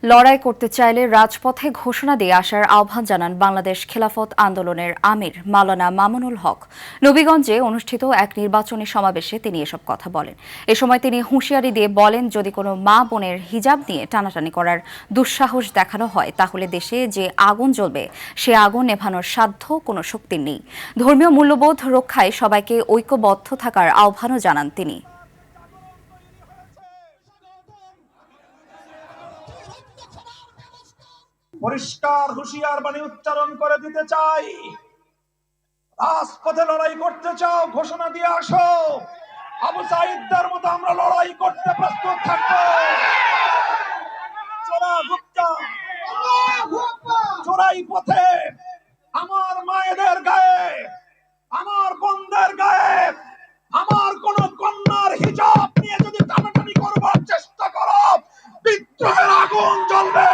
লড়াই করতে চাইলে রাজপথে ঘোষণা দিয়ে আসার আহ্বান জানান বাংলাদেশ খেলাফত আন্দোলনের আমির মাওলানা মামুনুল হক। নবীগঞ্জে অনুষ্ঠিত এক নির্বাচনী সমাবেশে তিনি এসব কথা বলেন। এ সময় তিনি হুঁশিয়ারি দিয়ে বলেন, যদি কোনো মা বোনের হিজাব নিয়ে টানাটানি করার দুঃসাহস দেখানো হয় তাহলে দেশে যে আগুন জ্বলবে সে আগুন নেভানোর সাধ্য কোনো শক্তির নেই। ধর্মীয় মূল্যবোধ রক্ষায় সবাইকে ঐক্যবদ্ধ থাকার আহ্বানও জানান তিনি। পরিষ্কার হুঁশিয়ার বাণী উচ্চারণ করে দিতে চাই, রাজপথে লড়াই করতে চাও ঘোষণা দিয়ে আসো। আবু সাঈদদের মতো আমরা লড়াই করতে প্রস্তুত থাকবো। চোরাই পথে আমার মায়েদের গায়ে, আমার বোনদের গায়ে, আমার কোন কন্যার হিজাব নিয়ে যদি টানাটানি করবার চেষ্টা করো, বিদ্রোহের আগুন জ্বলবে।